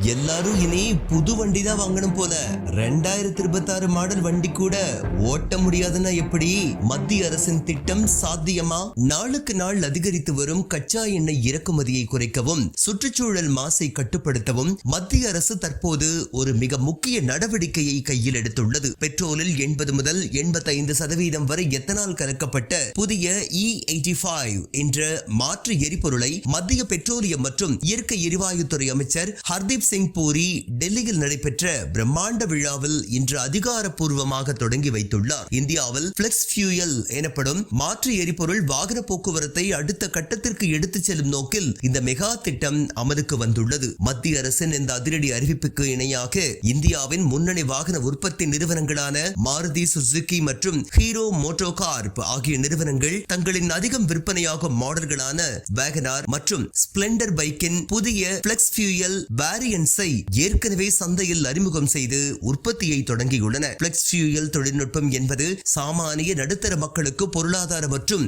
எல்லாரும் இனி புது வண்டி தான் வாங்கணும் போல. 2026 மாடல் வண்டி கூட ஓட்ட முடியாதுன்னா எப்படி? மத்திய அரசின் திட்டம் சாத்தியமா? நாளுக்கு நாள் அதிகரித்து வரும் கச்சா எண்ணெய் இறக்குமதியை குறைக்கவும் சுற்றுச்சூழல் மாசை கட்டுப்படுத்தவும் மத்திய அரசு தற்போது ஒரு மிக முக்கிய நடவடிக்கையை கையில் எடுத்துள்ளது. பெட்ரோலில் 80 முதல் 85% வரை எத்தனால் கலக்கப்பட்ட புதிய E85 என்ற மாற்று எரிபொருளை மத்திய பெட்ரோலியம் மற்றும் இயற்கை எரிவாயுத்துறை அமைச்சர் ஹர்தீப் சிங் பூரி டெல்லியில் நடைபெற்ற பிரம்மாண்ட விழாவில் இன்று அதிகாரப்பூர்வமாக தொடங்கி வைத்துள்ளார். இந்தியாவில் பிளெக்ஸ் ஃபியூயல் எனப்படும் மாற்று எரிபொருள் வாகன போக்குவரத்தை அடுத்த கட்டத்திற்கு எடுத்துச் செல்லும் நோக்கில் இந்த மெகா திட்டம் அமலுக்கு வந்துள்ளது. மத்திய அரசின் இந்த அதிரடி அறிவிப்புக்கு இணையாக இந்தியாவின் முன்னணி வாகன உற்பத்தி நிறுவனங்களான மாருதி சுசுகி மற்றும் ஹீரோ மோட்டோ கார்ப் ஆகிய நிறுவனங்கள் தங்களின் அதிகம் விற்பனையாகும் மாடல்களான வேகனார் மற்றும் ஸ்பிளெண்டர் பைக்கின் புதிய பிளெக்ஸ் ஃபியூயல் வேரியன்ட்ஸை ஏற்கனவே சந்தையில் அறிமுகம் செய்து உற்பத்தியை தொடங்கியுள்ளன. பிளெக்ஸ் ஃபியூயல் தொழில்நுட்பம் என்பது சாமானிய நடுத்தர மக்களுக்கு பொருளாதார மற்றும்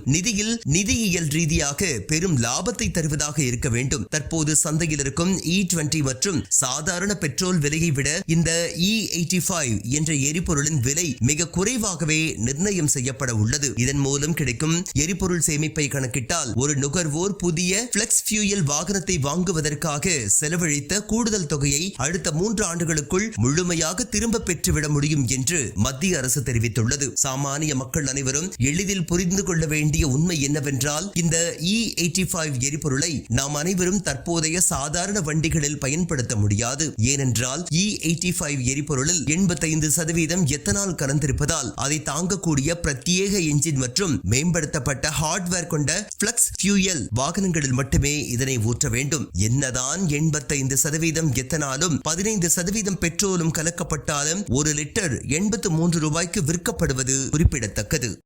நிதியியல் ரீதியாக பெரும் லாபத்தை தருவதாக இருக்க வேண்டும். தற்போது சந்தையில் இருக்கும் E20 மற்றும் சாதாரண பெட்ரோல் விலையை விட இந்த E85 என்ற எரிபொருளின் விலை மிக குறைவாகவே நிர்ணயம் செய்யப்பட உள்ளது. இதன் மூலம் கிடைக்கும் எரிபொருள் சேமிப்பை கணக்கிட்டால் ஒரு நுகர்வோர் புதிய பிளெக்ஸ் ஃபியூயல் வாகனத்தை வாங்குவதற்காக செலவழித்த கூடுதல் தொகையை அடுத்த 3 ஆண்டுகளுக்குள் முழுமையாக திரும்ப பெற்றுவிட முடியும் என்று மத்திய அரசு தெரிவித்துள்ளது. சாமானிய மக்கள் அனைவரும் எளிதில் புரிந்து கொள்ள வேண்டிய உண்மை என்னவென்றால், இந்த E85 எரிபொருளை நாம் அனைவரும் தற்போதைய சாதாரண வண்டிகளில் பயன்படுத்த முடியாது. ஏனென்றால் E85 எரிபொருளில் 85% எத்தனால் கலந்திருப்பதால் அதை தாங்கக்கூடிய பிரத்யேக என்ஜின் மற்றும் மேம்படுத்தப்பட்ட ஹார்ட்வேர் கொண்ட பிளெக்ஸ் ஃபியூயல் வாகனங்களில் மட்டுமே இதனை ஊற்ற வேண்டும். என்னதான் 85% எத்தனாலும் 15% பெட்ரோலும் கலக்கப்பட்டாலும் 1 லிட்டர் 83 ரூபாய்க்கு விற்கப்படுவது குறிப்பிடத்தக்கது.